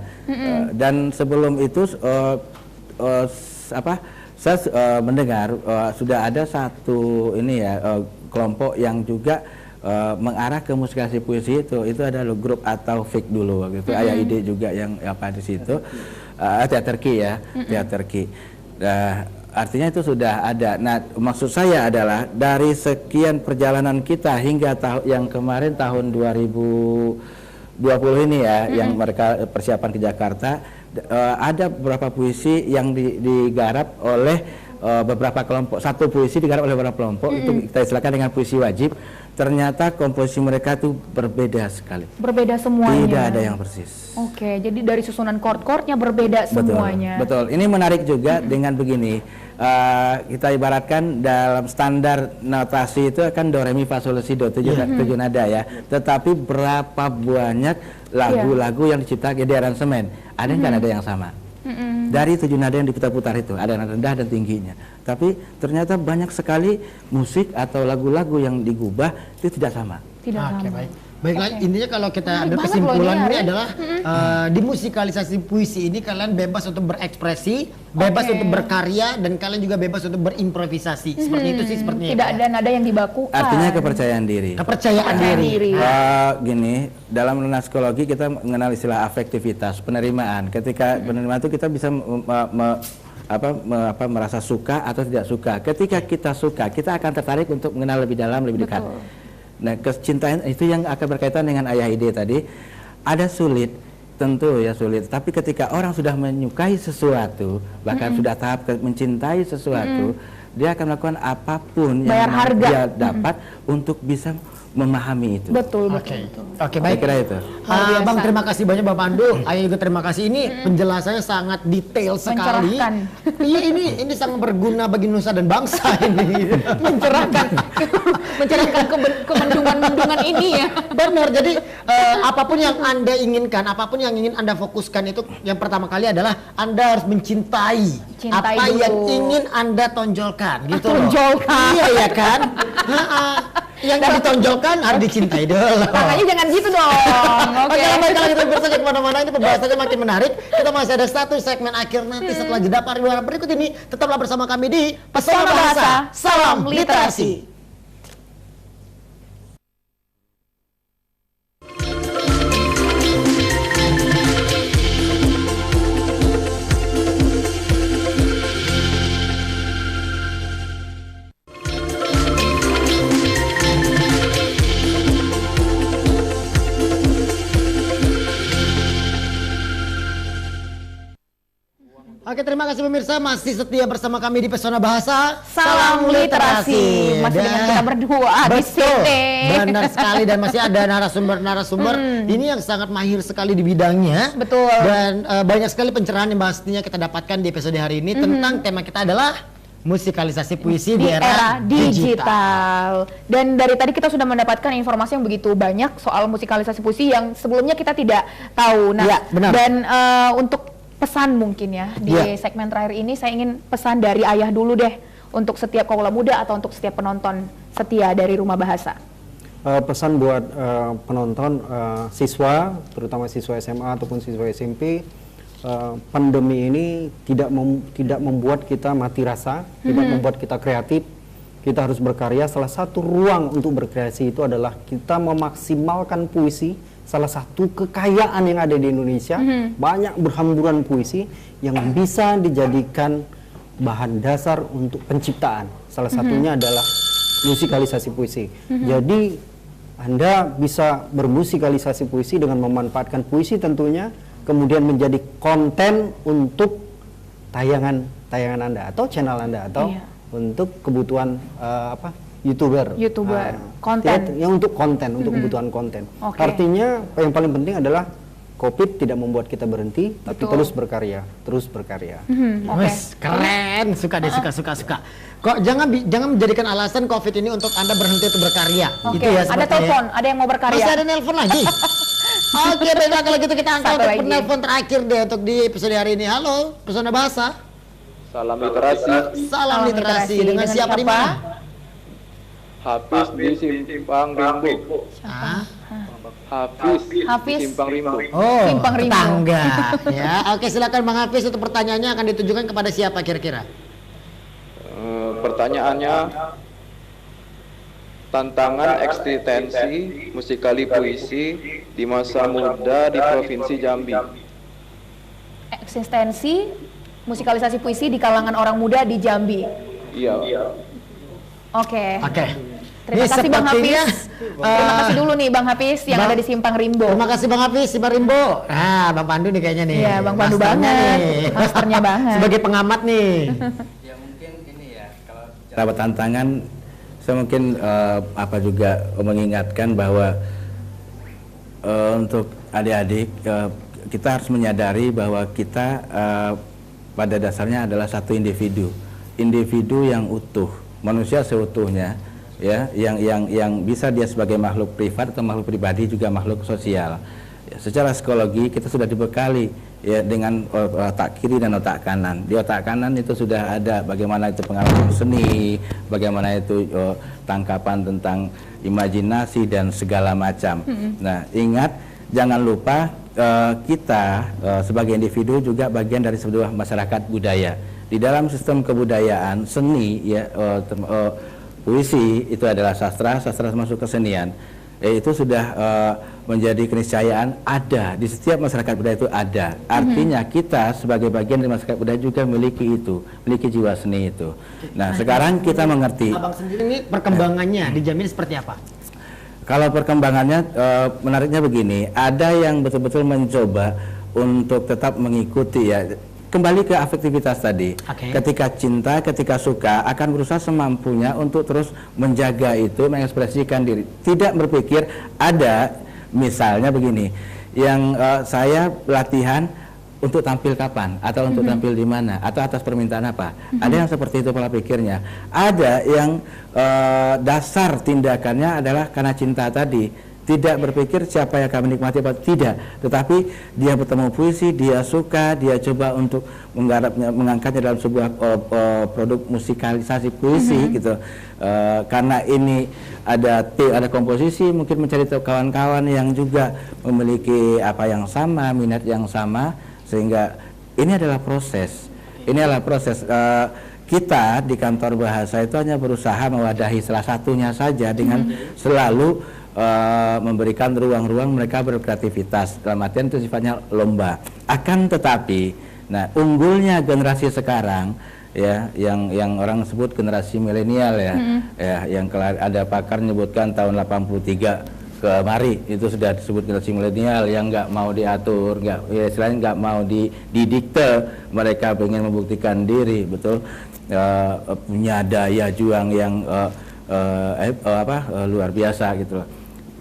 Dan sebelum itu saya mendengar sudah ada satu kelompok yang juga mengarah ke musikalisasi puisi itu adalah grup atau fake dulu waktu itu. Ayah Ide juga yang di situ. Teater Ki ya, Teater Ki. Artinya itu sudah ada. Nah, maksud saya adalah dari sekian perjalanan kita hingga yang kemarin tahun 2020 ini ya, yang mereka persiapan ke Jakarta. Ada beberapa puisi yang digarap oleh beberapa kelompok. Satu puisi digarap oleh beberapa kelompok, itu kita istilahkan dengan puisi wajib. Ternyata komposisi mereka itu berbeda sekali. Berbeda semuanya. Tidak ada yang persis. Oke, jadi dari susunan chord-chordnya berbeda semuanya. Betul. Ini menarik juga dengan begini. Kita ibaratkan dalam standar notasi itu akan do re mi fa sol la si do 7 nada ya. Tetapi berapa banyak lagu-lagu yang diciptakan di aransemen, ada nggak nada yang sama? Dari 7 nada yang diputar-putar itu ada nada rendah dan tingginya. Tapi ternyata banyak sekali musik atau lagu-lagu yang digubah itu tidak sama. Tidak sama. Baik. Baiklah, intinya kalau kita ambil Menarik banget kesimpulan loh ini, ini Ari. adalah di musikalisasi puisi ini kalian bebas untuk berekspresi, bebas untuk berkarya, dan kalian juga bebas untuk berimprovisasi. Seperti itu sih sepertinya. Tidak ada nada yang dibakukan. Artinya kepercayaan diri. Kepercayaan diri. Gini, dalam psikologi kita mengenal istilah afektivitas, penerimaan. Ketika penerimaan itu kita bisa merasa suka atau tidak suka. Ketika kita suka, kita akan tertarik untuk mengenal lebih dalam, lebih dekat. Nah, kecintaan itu yang akan berkaitan dengan ayah ide tadi. Ada sulit, tentu ya sulit. Tapi ketika orang sudah menyukai sesuatu, bahkan sudah tahap mencintai sesuatu, dia akan melakukan apapun yang dia dapat untuk bisa memahami itu. Betul. Oke, baik. Kira itu. Bang, terima kasih banyak Bapak Pandu. Ayah juga terima kasih. Ini penjelasannya sangat detail sekali. Iya, ini sangat berguna bagi nusa dan bangsa ini. mencerahkan kemendungan-mendungan ini ya. Benar. Jadi apapun yang Anda inginkan, apapun yang ingin Anda fokuskan itu yang pertama kali adalah Anda harus mencintai apa dulu. yang ingin Anda tonjolkan gitu loh. Tonjolkan. Iya ya kan? Yang ditonjolkan harus dicintai dulu. Makanya jangan gitu dong. Oke, baiklah kita bersaja kemana-mana, ini pembahasannya makin menarik. Kita masih ada satu segmen akhir nanti setelah jeda pariwara berikut ini. Tetaplah bersama kami di Pesona Bahasa. Salam Literasi. Oke, terima kasih pemirsa masih setia bersama kami di Pesona Bahasa. Salam Literasi. Masih dengan kita berdua di sini. Benar sekali, dan masih ada narasumber ini yang sangat mahir sekali di bidangnya. Betul. Dan banyak sekali pencerahan yang pastinya kita dapatkan di episode hari ini tentang tema kita adalah musikalisasi puisi di era digital. Dan dari tadi kita sudah mendapatkan informasi yang begitu banyak soal musikalisasi puisi yang sebelumnya kita tidak tahu. Nah, ya, benar. Dan untuk pesan mungkin ya di segmen terakhir ini saya ingin pesan dari ayah dulu deh untuk setiap kaula muda atau untuk setiap penonton setia dari Rumah Bahasa. Pesan buat penonton siswa, terutama siswa SMA ataupun siswa SMP, pandemi ini tidak membuat kita mati rasa, tidak membuat kita kreatif. Kita harus berkarya. Salah satu ruang untuk berkreasi itu adalah kita memaksimalkan puisi. Salah satu kekayaan yang ada di Indonesia, banyak berhamburan puisi yang bisa dijadikan bahan dasar untuk penciptaan. Salah satunya adalah musikalisasi puisi. Jadi Anda bisa bermusikalisasi puisi dengan memanfaatkan puisi tentunya, kemudian menjadi konten untuk tayangan Anda atau channel Anda atau untuk kebutuhan YouTuber. Konten. Yang untuk konten, untuk kebutuhan konten. Artinya yang paling penting adalah COVID tidak membuat kita berhenti, tapi terus berkarya. Keren, suka deh, suka. Kok jangan menjadikan alasan COVID ini untuk Anda berhenti untuk berkarya. Gitu ya, ada telepon, ada yang mau berkarya. Masih ada nelpon lagi. Oke, baiklah kalau gitu kita angkat untuk penelpon terakhir deh untuk di episode hari ini. Halo, Pesona Bahasa. Salam Literasi. Salam Literasi. Dengan siapa di mana? Hafiz di Simpang Rimbo. Hafiz di Simpang Rimbo. Oh, Simpang Rimbo. Tetangga. Ya, oke, silakan Bang Hafiz, untuk pertanyaannya akan ditujukan kepada siapa kira-kira? Pertanyaannya, tantangan eksistensi musikali puisi di masa muda di Provinsi Jambi. Eksistensi musikalisasi puisi di kalangan orang muda di Jambi. Iya. Oke. Ini Terima kasih Bang sepertinya, Hafiz. Terima kasih dulu nih Bang Hafiz yang ada di Simpang Rimbo. Terima kasih Bang Hafiz, Simpang Rimbo. Nah, Bang Pandu nih kayaknya nih. Iya, Bang Pandu banget. Masternya banget. Sebagai pengamat nih. Ya mungkin ini ya, kalau bicara tantangan, saya mungkin juga mengingatkan bahwa untuk adik-adik kita harus menyadari bahwa kita pada dasarnya adalah satu individu yang utuh, manusia seutuhnya, ya, yang bisa dia sebagai makhluk privat atau makhluk pribadi juga makhluk sosial. Ya, secara psikologi kita sudah dibekali ya dengan otak kiri dan otak kanan. Di otak kanan itu sudah ada bagaimana itu pengalaman seni, bagaimana itu tangkapan tentang imajinasi dan segala macam. Nah, ingat jangan lupa kita sebagai individu juga bagian dari sebuah masyarakat budaya. Di dalam sistem kebudayaan, seni ya puisi itu adalah sastra, sastra masuk kesenian. Itu sudah menjadi keniscayaan ada di setiap masyarakat budaya itu ada. Artinya kita sebagai bagian dari masyarakat budaya juga memiliki itu, memiliki jiwa seni itu. Nah, sekarang kita mengerti. Abang sendiri ini perkembangannya dijamin seperti apa? Kalau perkembangannya menariknya begini, ada yang betul-betul mencoba untuk tetap mengikuti ya. Kembali ke afektivitas tadi, ketika cinta, ketika suka akan berusaha semampunya untuk terus menjaga itu, mengekspresikan diri, tidak berpikir ada misalnya begini, yang saya latihan untuk tampil kapan atau untuk tampil di mana atau atas permintaan apa, ada yang seperti itu pola pikirnya, ada yang dasar tindakannya adalah karena cinta tadi. Tidak berpikir siapa yang akan menikmati apa tidak, tetapi dia bertemu puisi, dia suka, dia coba untuk mengangkatnya dalam sebuah produk musikalisasi puisi gitu. Karena ini ada komposisi, mungkin mencari kawan-kawan yang juga memiliki apa yang sama, minat yang sama, sehingga ini adalah proses. Ini adalah proses. Kita di kantor bahasa itu hanya berusaha mewadahi salah satunya saja dengan selalu memberikan ruang-ruang mereka berkreativitas, dalam artian itu sifatnya lomba. Akan tetapi, nah unggulnya generasi sekarang ya, yang orang sebut generasi milenial ya, yang ada pakar menyebutkan tahun 83 kemari itu sudah disebut generasi milenial yang nggak mau diatur, nggak, ya istilahnya nggak mau didikte, mereka ingin membuktikan diri, betul, punya daya juang yang luar biasa gitu loh.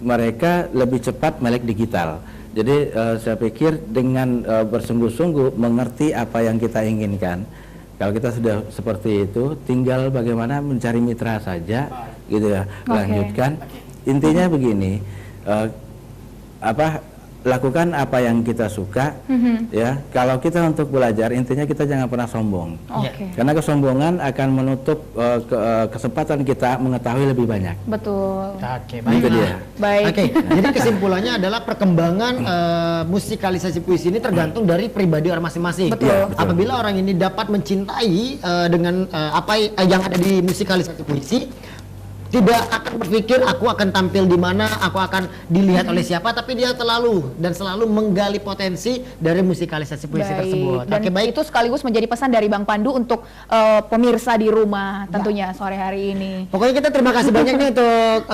Mereka lebih cepat melek digital. Jadi saya pikir dengan bersungguh-sungguh mengerti apa yang kita inginkan. Kalau kita sudah seperti itu, tinggal bagaimana mencari mitra saja, gitu ya. Lanjutkan. Intinya begini, lakukan apa yang kita suka, ya. Kalau kita untuk belajar, intinya kita jangan pernah sombong, karena kesombongan akan menutup kesempatan kita mengetahui lebih banyak. Betul. Oke, baik. Itu dia. Baik. Oke, jadi kesimpulannya adalah perkembangan musikalisasi puisi ini tergantung dari pribadi orang masing-masing. Betul. Apabila orang ini dapat mencintai dengan apa yang ada di musikalisasi puisi, tidak akan berpikir aku akan tampil di mana, aku akan dilihat oleh siapa, tapi dia selalu menggali potensi dari musikalisasi puisi tersebut. Dan itu sekaligus menjadi pesan dari Bang Pandu untuk pemirsa di rumah tentunya sore hari ini. Pokoknya kita terima kasih banyak nih untuk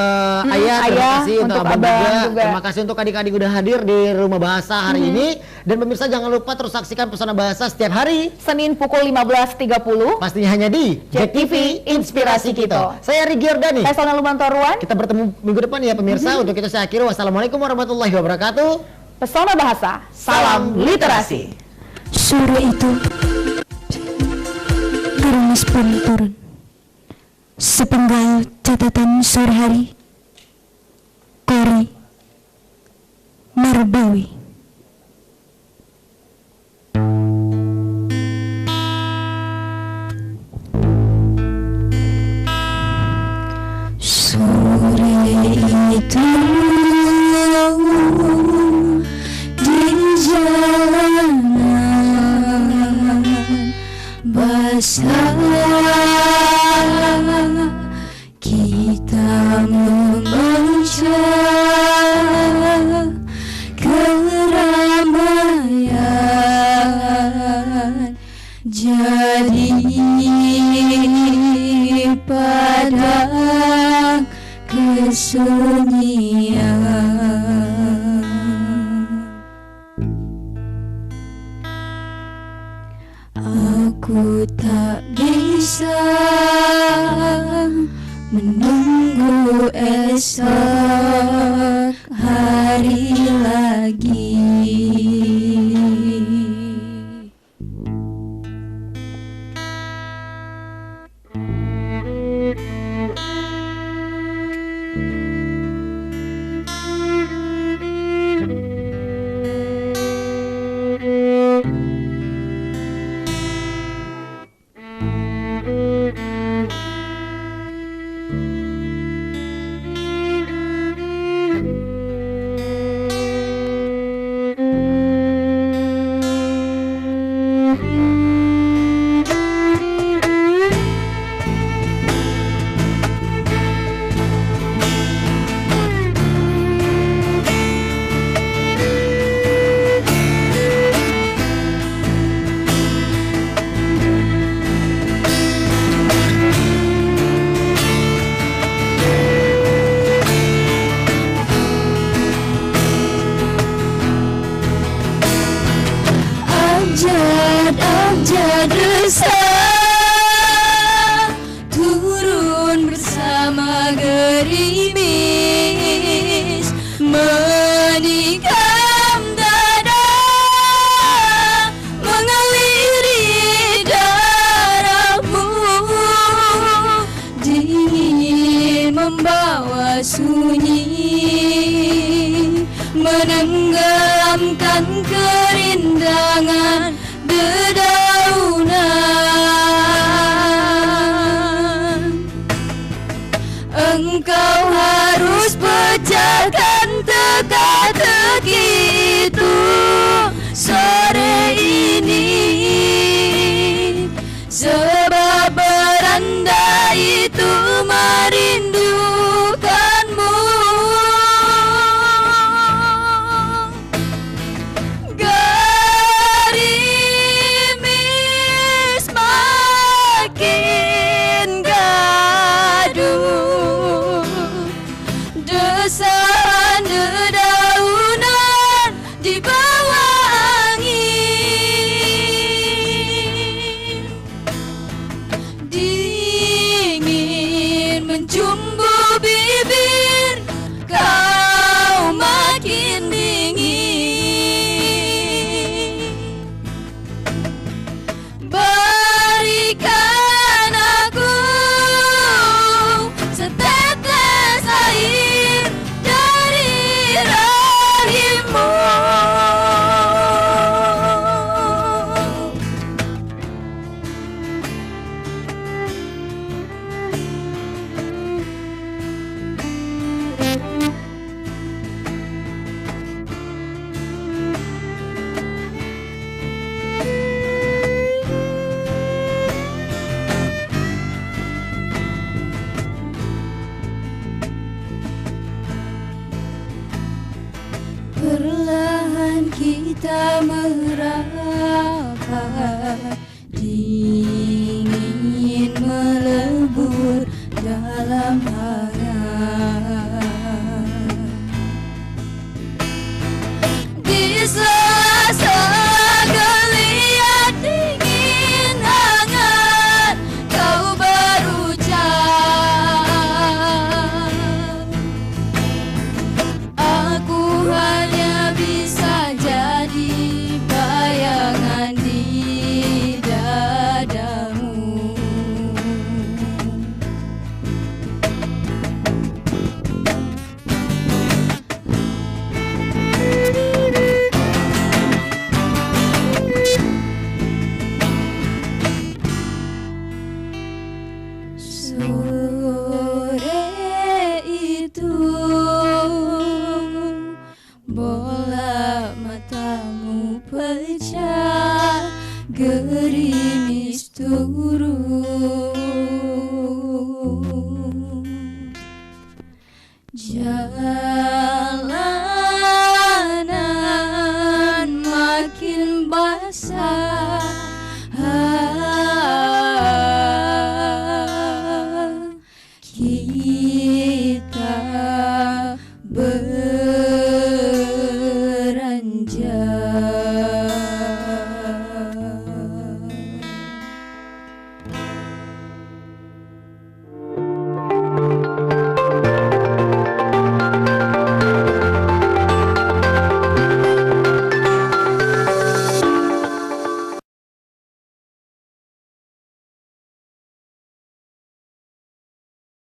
Ayah, terima kasih untuk Abang juga. Terima kasih untuk adik-adik udah hadir di Rumah Bahasa hari ini. Dan pemirsa jangan lupa terus saksikan Pesona Bahasa setiap hari Senin pukul 15.30. pastinya hanya di JEK TV Inspirasi Kita. Saya Rigi Giordani. Saya Sona Lumantoruan. Kita bertemu minggu depan ya pemirsa. Untuk itu saya akhiri. Wassalamualaikum warahmatullahi wabarakatuh. Pesona Bahasa, salam literasi. Sore itu gerimis pun turun. Sepenggal catatan sore hari, Kori Marbawi. Sore itu di jalanan basah kita membaca keramaian jadi padang kesunyian. Aku tak bisa menunggu esok hari lagi. abjad resah turun bersama gerimis menikam dada mengaliri darahmu dingin membawa sunyi menenggelamkan kerindangan dedaunan. Engkau harus pecahkan teka-teki itu sore ini, sebab beranda itu merindukanmu. Gerimis makin gaduh, desahan dedaunan di bawah angin, dingin mencumbu bibir, kau makin dingin. Berikan aku setetes air dari rahimmu. Perlahan kita merapat, dingin melebur dalam hangat. Di sela-sela geliat dingin hangat, kau berucap, aku hanya bisa jadi bayangan di dadamu. Sore itu bola matamu pecah, gerimis